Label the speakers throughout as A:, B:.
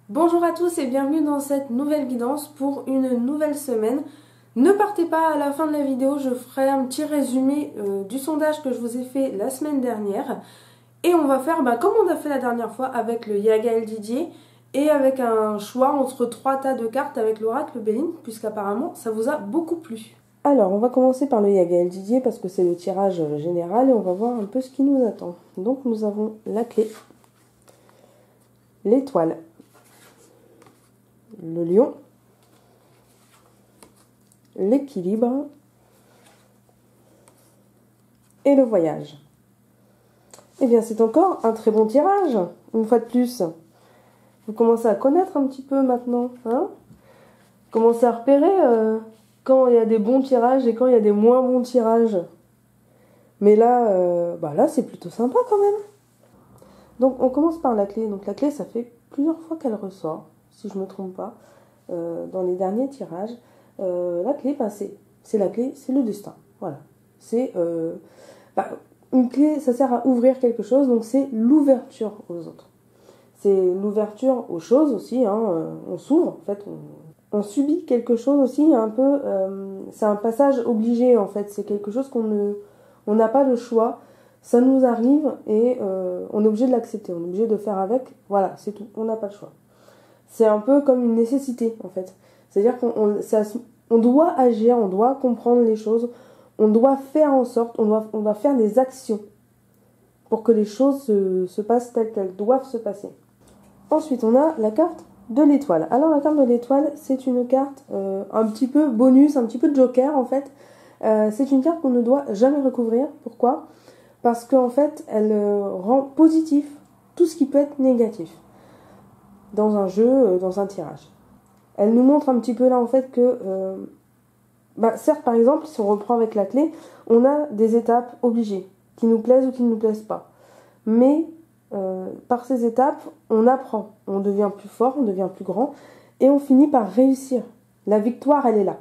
A: Bonjour à tous et bienvenue dans cette nouvelle guidance pour une nouvelle semaine. Ne partez pas, à la fin de la vidéo, je ferai un petit résumé du sondage que je vous ai fait la semaine dernière. Et on va faire comme on a fait la dernière fois avec le Yagael Didier et avec un choix entre 3 tas de cartes avec l'oracle Béline, puisqu'apparemment ça vous a beaucoup plu. Alors on va commencer par le Yagael Didier parce que c'est le tirage général et on va voir un peu ce qui nous attend. Donc nous avons la clé, l'étoile, le lion, l'équilibre et le voyage. Eh bien, c'est encore un très bon tirage, une fois de plus. Vous commencez à connaître un petit peu maintenant, hein? Commencez à repérer quand il y a des bons tirages et quand il y a des moins bons tirages. Mais là, là c'est plutôt sympa quand même. Donc, on commence par la clé. Donc, la clé, ça fait plusieurs fois qu'elle ressort, si je ne me trompe pas, dans les derniers tirages. La clé, c'est la clé, c'est le destin. Voilà. C'est une clé, ça sert à ouvrir quelque chose, donc c'est l'ouverture aux autres. C'est l'ouverture aux choses aussi, hein, on s'ouvre, en fait, on subit quelque chose aussi, un peu, c'est un passage obligé, en fait, c'est quelque chose on n'a pas le choix, ça nous arrive et on est obligé de l'accepter, on est obligé de faire avec, voilà, c'est tout, on n'a pas le choix. C'est un peu comme une nécessité, en fait. C'est-à-dire qu'on doit agir, on doit comprendre les choses, on doit faire en sorte, on doit faire des actions pour que les choses se passent telles qu'elles doivent se passer. Ensuite, on a la carte de l'étoile. Alors, la carte de l'étoile, c'est une carte un petit peu bonus, un petit peu de joker, en fait. C'est une carte qu'on ne doit jamais recouvrir. Pourquoi ? Parce qu'en fait, elle rend positif tout ce qui peut être négatif dans un jeu, dans un tirage. Elle nous montre un petit peu là, en fait, que... certes, par exemple, si on reprend avec la clé, on a des étapes obligées, qui nous plaisent ou qui ne nous plaisent pas. Mais par ces étapes, on apprend, on devient plus fort, on devient plus grand, et on finit par réussir. La victoire, elle est là.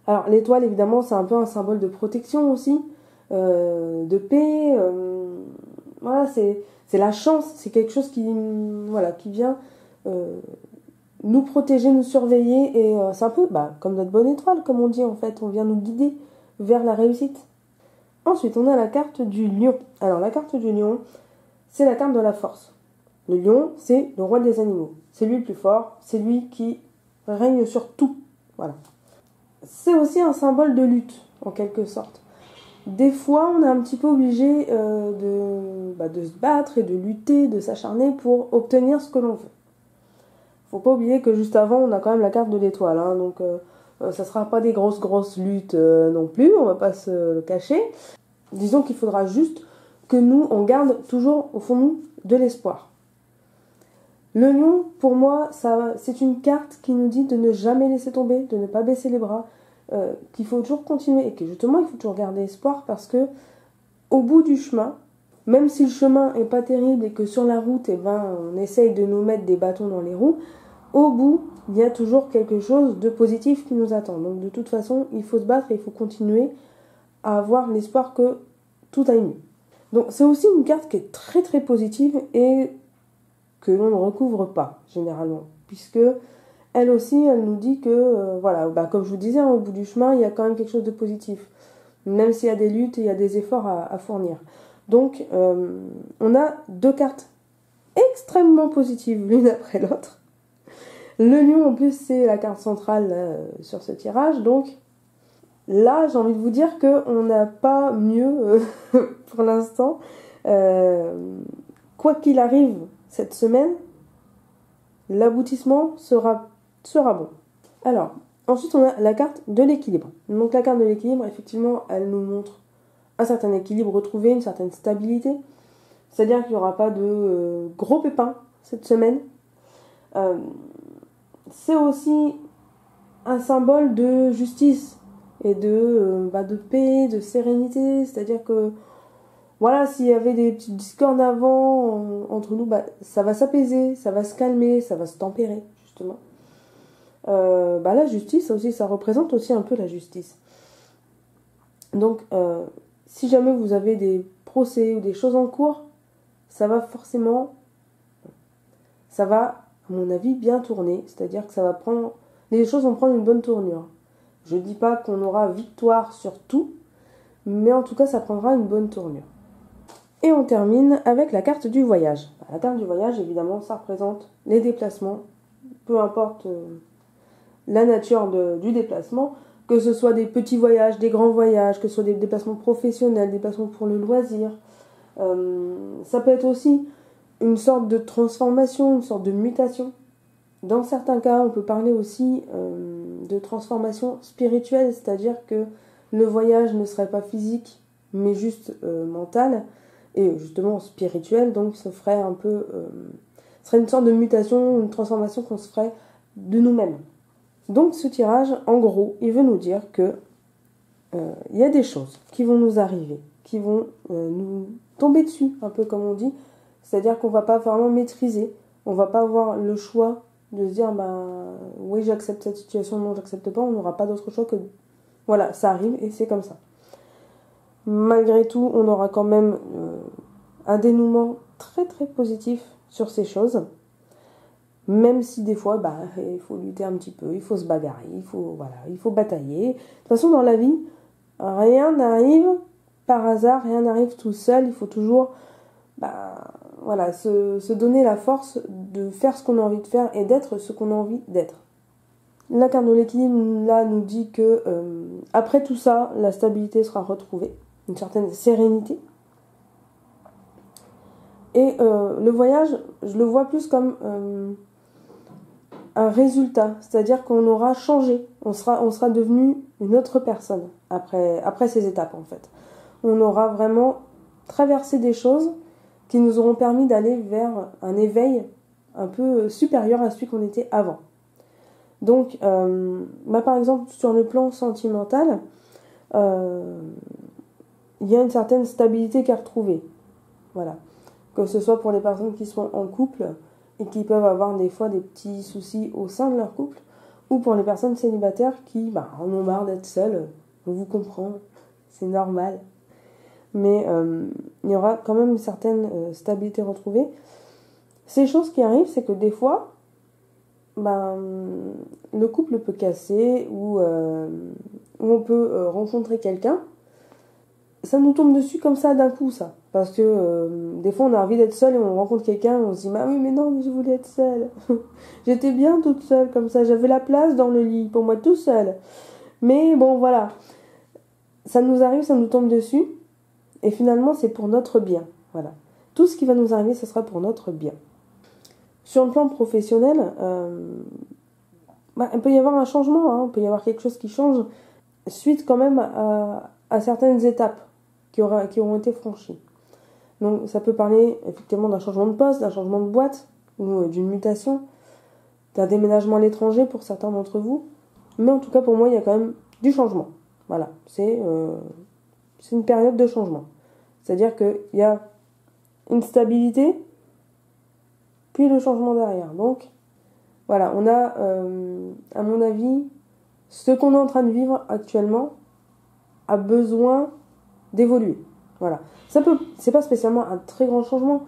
A: Alors, l'étoile, évidemment, c'est un peu un symbole de protection aussi, de paix. Voilà, c'est la chance, c'est quelque chose qui vient... nous protéger, nous surveiller, et c'est un peu comme notre bonne étoile, comme on dit en fait, on vient nous guider vers la réussite. Ensuite, on a la carte du lion. Alors, la carte du lion, c'est la carte de la force. Le lion, c'est le roi des animaux. C'est lui le plus fort, c'est lui qui règne sur tout. Voilà. C'est aussi un symbole de lutte, en quelque sorte. Des fois, on est un petit peu obligé de se battre et de lutter, de s'acharner pour obtenir ce que l'on veut. Faut pas oublier que juste avant, on a quand même la carte de l'étoile, hein, donc ça sera pas des grosses luttes non plus, on va pas se le cacher. Disons qu'il faudra juste que nous, on garde toujours au fond de nous de l'espoir. Le lion, pour moi, c'est une carte qui nous dit de ne jamais laisser tomber, de ne pas baisser les bras, qu'il faut toujours continuer et que justement, il faut toujours garder espoir parce que au bout du chemin, même si le chemin est pas terrible et que sur la route, on essaye de nous mettre des bâtons dans les roues, au bout, il y a toujours quelque chose de positif qui nous attend. Donc de toute façon, il faut se battre et il faut continuer à avoir l'espoir que tout aille mieux. Donc c'est aussi une carte qui est très très positive et que l'on ne recouvre pas généralement, puisque elle aussi, elle nous dit que, comme je vous disais, au bout du chemin, il y a quand même quelque chose de positif, même s'il y a des luttes et il y a des efforts à fournir. Donc, on a deux cartes extrêmement positives l'une après l'autre. Le lion, en plus, c'est la carte centrale sur ce tirage. Donc, là, j'ai envie de vous dire qu'on n'a pas mieux pour l'instant. Quoi qu'il arrive cette semaine, l'aboutissement sera bon. Alors, ensuite, on a la carte de l'équilibre. Donc, la carte de l'équilibre, effectivement, elle nous montre un certain équilibre retrouvé, une certaine stabilité. C'est-à-dire qu'il n'y aura pas de gros pépins cette semaine. C'est aussi un symbole de justice et de paix, de sérénité. C'est-à-dire que, voilà, s'il y avait des petites discordes avant entre nous, ça va s'apaiser, ça va se calmer, ça va se tempérer, justement. La justice aussi, ça représente aussi un peu la justice. Donc, si jamais vous avez des procès ou des choses en cours, ça va à mon avis, bien tourner. C'est-à-dire que les choses vont prendre une bonne tournure. Je ne dis pas qu'on aura victoire sur tout, mais en tout cas, ça prendra une bonne tournure. Et on termine avec la carte du voyage. La carte du voyage, évidemment, ça représente les déplacements, peu importe la nature du déplacement, que ce soit des petits voyages, des grands voyages, que ce soit des déplacements professionnels, des déplacements pour le loisir. Ça peut être aussi une sorte de transformation, une sorte de mutation. Dans certains cas, on peut parler aussi de transformation spirituelle, c'est-à-dire que le voyage ne serait pas physique, mais juste mental, et justement spirituel, donc ce serait une sorte de mutation, une transformation qu'on se ferait de nous-mêmes. Donc ce tirage, en gros, il veut nous dire que y a des choses qui vont nous arriver, qui vont nous tomber dessus, un peu comme on dit, c'est-à-dire qu'on ne va pas vraiment maîtriser, on ne va pas avoir le choix de se dire oui, j'accepte cette situation, non, j'accepte pas, on n'aura pas d'autre choix que voilà, ça arrive et c'est comme ça. Malgré tout, on aura quand même un dénouement très très positif sur ces choses, même si des fois il faut lutter un petit peu, il faut se bagarrer, il faut batailler. De toute façon, dans la vie, rien n'arrive par hasard, rien n'arrive tout seul, il faut toujours se donner la force de faire ce qu'on a envie de faire et d'être ce qu'on a envie d'être. La carte de l'équilibre là nous dit que après tout ça, la stabilité sera retrouvée, une certaine sérénité. Et le voyage, je le vois plus comme un résultat, c'est-à-dire qu'on aura changé, on sera devenu une autre personne après ces étapes en fait. On aura vraiment traversé des choses qui nous auront permis d'aller vers un éveil un peu supérieur à celui qu'on était avant. Donc, par exemple, sur le plan sentimental, il y a une certaine stabilité qui est retrouvée. Voilà. Que ce soit pour les personnes qui sont en couple et qui peuvent avoir des fois des petits soucis au sein de leur couple, ou pour les personnes célibataires qui en ont marre d'être seules. On vous comprend, c'est normal. Mais il y aura quand même une certaine stabilité retrouvée. Ces choses qui arrivent, c'est que des fois, le couple peut casser ou on peut rencontrer quelqu'un. Ça nous tombe dessus comme ça d'un coup, ça. Parce que des fois, on a envie d'être seul et on rencontre quelqu'un et on se dit « oui, mais non, mais je voulais être seule. J'étais bien toute seule comme ça. J'avais la place dans le lit pour moi tout seul. » Mais bon, voilà. Ça nous arrive, ça nous tombe dessus. Et finalement, c'est pour notre bien. Voilà. Tout ce qui va nous arriver, ce sera pour notre bien. Sur le plan professionnel, il peut y avoir un changement. Il peut y avoir quelque chose qui change suite quand même à certaines étapes qui auront été franchies. Donc ça peut parler effectivement d'un changement de poste, d'un changement de boîte, ou d'une mutation, d'un déménagement à l'étranger pour certains d'entre vous. Mais en tout cas, pour moi, il y a quand même du changement. Voilà, c'est une période de changement. C'est-à-dire qu'il y a une stabilité, puis le changement derrière. Donc, voilà, on a, à mon avis, ce qu'on est en train de vivre actuellement a besoin d'évoluer. Voilà. C'est pas spécialement un très grand changement.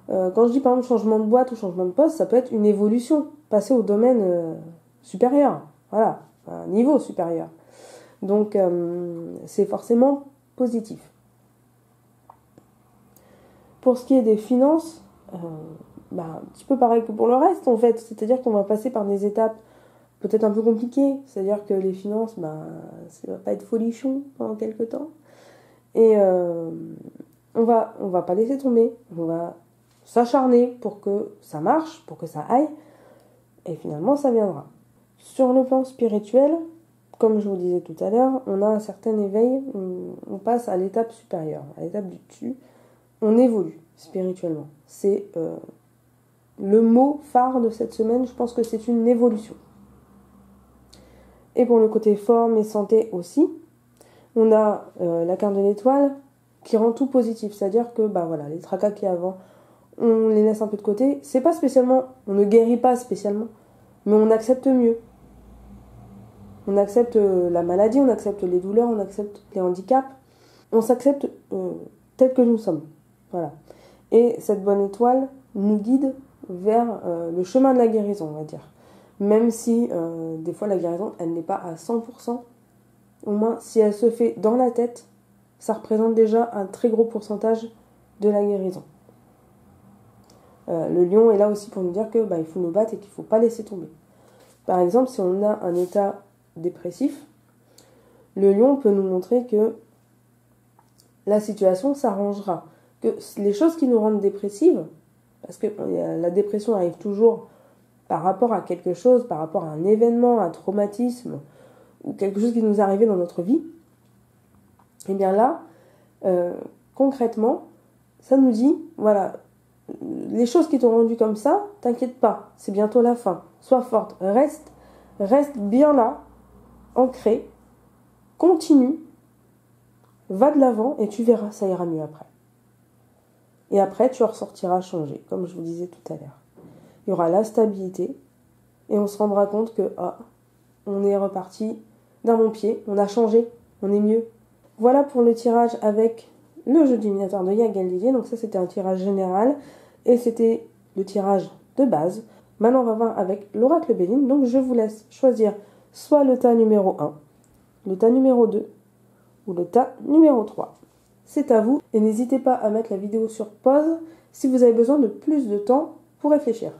A: Quand je dis par exemple changement de boîte ou changement de poste, ça peut être une évolution, passer au domaine supérieur. Voilà, un niveau supérieur. Donc, c'est forcément positif. Pour ce qui est des finances, un petit peu pareil que pour le reste en fait, c'est-à-dire qu'on va passer par des étapes peut-être un peu compliquées, c'est-à-dire que les finances, ça va pas être folichon pendant quelques temps, et on va pas laisser tomber, on va s'acharner pour que ça marche, pour que ça aille, et finalement ça viendra. Sur le plan spirituel, comme je vous disais tout à l'heure, on a un certain éveil, on passe à l'étape supérieure, à l'étape du dessus, on évolue spirituellement. C'est le mot phare de cette semaine, je pense que c'est une évolution. Et pour le côté forme et santé aussi, on a la carte de l'étoile qui rend tout positif, c'est-à-dire que les tracas qu'il y a avant, on les laisse un peu de côté. C'est pas spécialement, on ne guérit pas spécialement, mais on accepte mieux. On accepte la maladie, on accepte les douleurs, on accepte les handicaps, on s'accepte tel que nous sommes. Voilà. Et cette bonne étoile nous guide vers le chemin de la guérison, on va dire. Même si, des fois, la guérison, elle n'est pas à 100%. Au moins, si elle se fait dans la tête, ça représente déjà un très gros pourcentage de la guérison. Le lion est là aussi pour nous dire que il faut nous battre et qu'il ne faut pas laisser tomber. Par exemple, si on a un état dépressif, le lion peut nous montrer que la situation s'arrangera. Que les choses qui nous rendent dépressives, parce que la dépression arrive toujours par rapport à quelque chose, par rapport à un événement, un traumatisme, ou quelque chose qui nous est arrivé dans notre vie, et bien là, concrètement, ça nous dit, voilà, les choses qui t'ont rendu comme ça, t'inquiète pas, c'est bientôt la fin. Sois forte, reste bien là, ancré, continue, va de l'avant et tu verras, ça ira mieux après. Et après, tu ressortiras changé, comme je vous disais tout à l'heure. Il y aura la stabilité et on se rendra compte que on est reparti d'un bon pied, on a changé, on est mieux. Voilà pour le tirage avec le jeu divinatoire de Yael Didier. Donc ça, c'était un tirage général et c'était le tirage de base. Maintenant, on va voir avec l'oracle Béline. Donc je vous laisse choisir soit le tas numéro 1, le tas numéro 2 ou le tas numéro 3. C'est à vous et n'hésitez pas à mettre la vidéo sur pause si vous avez besoin de plus de temps pour réfléchir.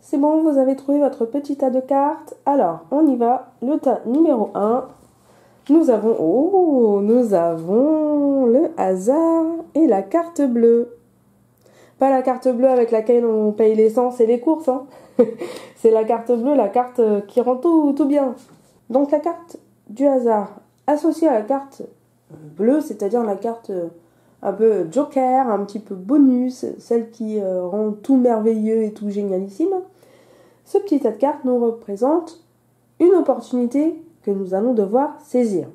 A: C'est bon, vous avez trouvé votre petit tas de cartes. Alors, on y va. Le tas numéro 1. Nous avons le hasard et la carte bleue. Pas la carte bleue avec laquelle on paye l'essence et les courses. Hein. C'est la carte bleue, la carte qui rend tout bien. Donc la carte du hasard associée à la carte bleue, c'est-à-dire la carte un peu joker, un petit peu bonus, celle qui rend tout merveilleux et tout génialissime. Ce petit tas de cartes nous représente une opportunité que nous allons devoir saisir.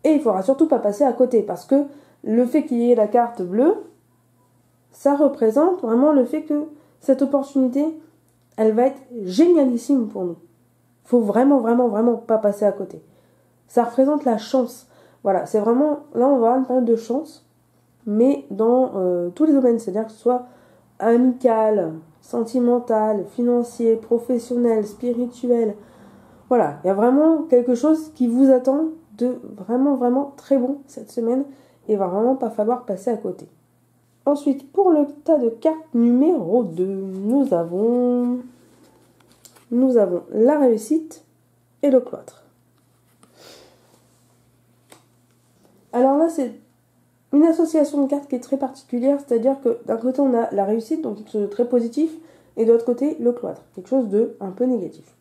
A: Et il ne faudra surtout pas passer à côté, parce que le fait qu'il y ait la carte bleue, ça représente vraiment le fait que cette opportunité, elle va être génialissime pour nous. Il faut vraiment pas passer à côté. Ça représente la chance. Voilà, c'est vraiment, là on va avoir une période de chance, mais dans tous les domaines, c'est-à-dire que ce soit amical, sentimental, financier, professionnel, spirituel. Voilà, il y a vraiment quelque chose qui vous attend de vraiment très bon cette semaine et il va vraiment pas falloir passer à côté. Ensuite, pour le tas de cartes numéro 2, nous avons la réussite et le cloître. Alors là, c'est une association de cartes qui est très particulière, c'est-à-dire que d'un côté, on a la réussite, donc quelque chose de très positif, et de l'autre côté, le cloître, quelque chose de un peu négatif.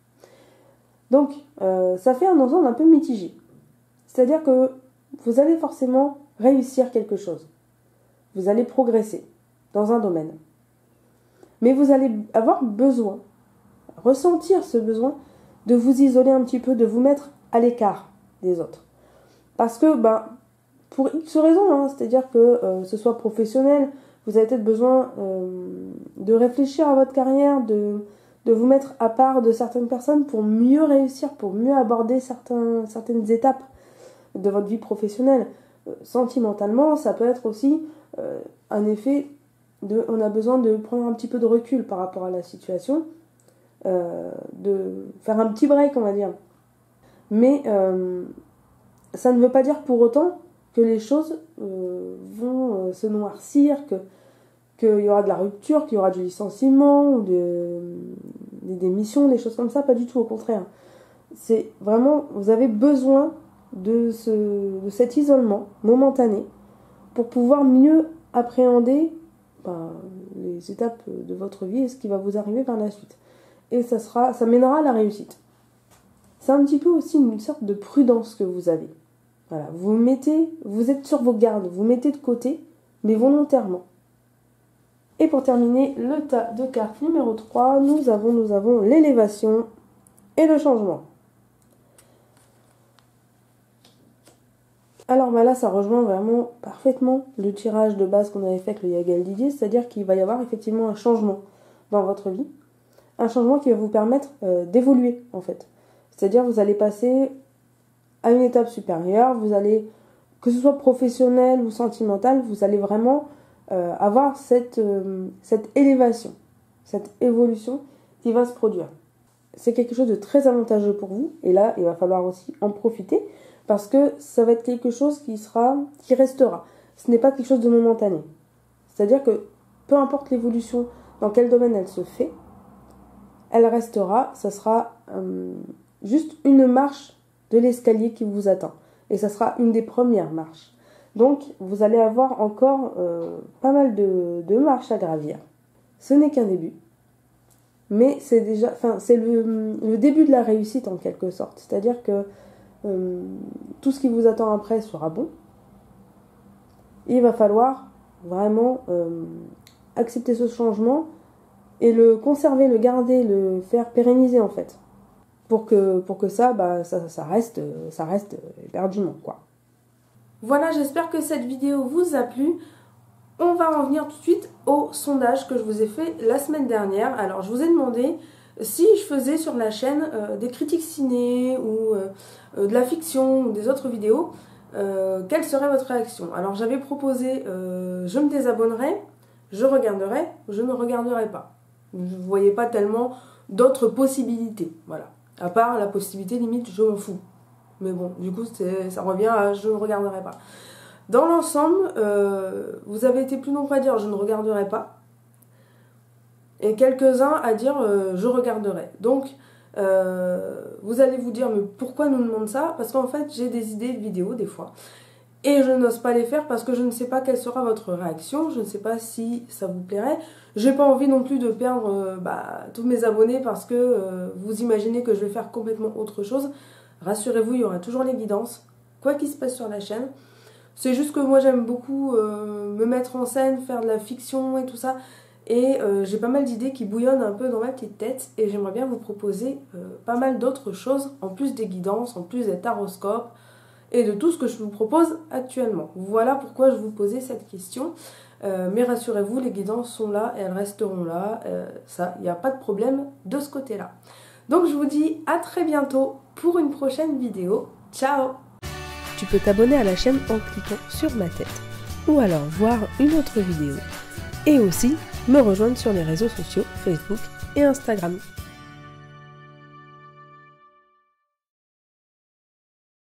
A: Donc, ça fait un ensemble un peu mitigé. C'est-à-dire que vous allez forcément réussir quelque chose. Vous allez progresser dans un domaine. Mais vous allez avoir besoin, ressentir ce besoin de vous isoler un petit peu, de vous mettre à l'écart des autres. Parce que, pour X raisons, hein, c'est-à-dire que ce soit professionnel, vous avez peut-être besoin de réfléchir à votre carrière, de vous mettre à part de certaines personnes pour mieux réussir, pour mieux aborder certaines étapes de votre vie professionnelle. Sentimentalement, ça peut être aussi un effet on a besoin de prendre un petit peu de recul par rapport à la situation, de faire un petit break, on va dire. Mais ça ne veut pas dire pour autant que les choses vont se noircir, qu'il y aura de la rupture, qu'il y aura du licenciement, des démissions, des choses comme ça, pas du tout, au contraire. C'est vraiment, vous avez besoin de cet isolement momentané pour pouvoir mieux appréhender les étapes de votre vie et ce qui va vous arriver par la suite. Et ça mènera à la réussite. C'est un petit peu aussi une sorte de prudence que vous avez. Voilà, vous êtes sur vos gardes, vous mettez de côté, mais volontairement. Et pour terminer, le tas de cartes numéro 3, nous avons l'élévation et le changement. Alors là, ça rejoint vraiment parfaitement le tirage de base qu'on avait fait avec le Yael Didier, c'est-à-dire qu'il va y avoir effectivement un changement dans votre vie, un changement qui va vous permettre d'évoluer en fait. C'est-à-dire vous allez passer à une étape supérieure, vous allez, que ce soit professionnel ou sentimental, vous allez vraiment avoir cette élévation, cette évolution qui va se produire. C'est quelque chose de très avantageux pour vous, et là, il va falloir aussi en profiter, parce que ça va être quelque chose qui restera. Ce n'est pas quelque chose de momentané. C'est-à-dire que peu importe l'évolution, dans quel domaine elle se fait, elle restera, ça sera juste une marche de l'escalier qui vous attend. Et ça sera une des premières marches. Donc, vous allez avoir encore pas mal de marches à gravir. Ce n'est qu'un début. Mais c'est déjà, c'est le début de la réussite en quelque sorte. C'est-à-dire que tout ce qui vous attend après sera bon. Il va falloir vraiment accepter ce changement et le conserver, le garder, le faire pérenniser en fait. Pour que ça reste éperdument, quoi. Voilà, j'espère que cette vidéo vous a plu. On va en venir tout de suite au sondage que je vous ai fait la semaine dernière. Alors, je vous ai demandé si je faisais sur la chaîne des critiques ciné ou de la fiction ou des autres vidéos, quelle serait votre réaction? Alors, j'avais proposé je me désabonnerai, je regarderai, je ne regarderai pas. Je ne voyais pas tellement d'autres possibilités, voilà. À part la possibilité limite, je m'en fous. Mais bon, du coup, ça revient à je ne regarderai pas. Dans l'ensemble, vous avez été plus nombreux à dire je ne regarderai pas. Et quelques-uns à dire je regarderai. Donc, vous allez vous dire, mais pourquoi nous demande ça? Parce qu'en fait, j'ai des idées de vidéos des fois. Et je n'ose pas les faire parce que je ne sais pas quelle sera votre réaction. Je ne sais pas si ça vous plairait. J'ai pas envie non plus de perdre tous mes abonnés parce que vous imaginez que je vais faire complètement autre chose. Rassurez-vous, il y aura toujours les guidances, quoi qu'il se passe sur la chaîne. C'est juste que moi j'aime beaucoup me mettre en scène, faire de la fiction et tout ça. Et j'ai pas mal d'idées qui bouillonnent un peu dans ma petite tête. Et j'aimerais bien vous proposer pas mal d'autres choses, en plus des guidances, en plus des taroscopes, et de tout ce que je vous propose actuellement. Voilà pourquoi je vous posais cette question. Mais rassurez-vous, les guidances sont là et elles resteront là. Ça, il n'y a pas de problème de ce côté-là. Donc je vous dis à très bientôt pour une prochaine vidéo. Ciao!
B: Tu peux t'abonner à la chaîne en cliquant sur ma tête ou alors voir une autre vidéo. Et aussi me rejoindre sur les réseaux sociaux Facebook et Instagram.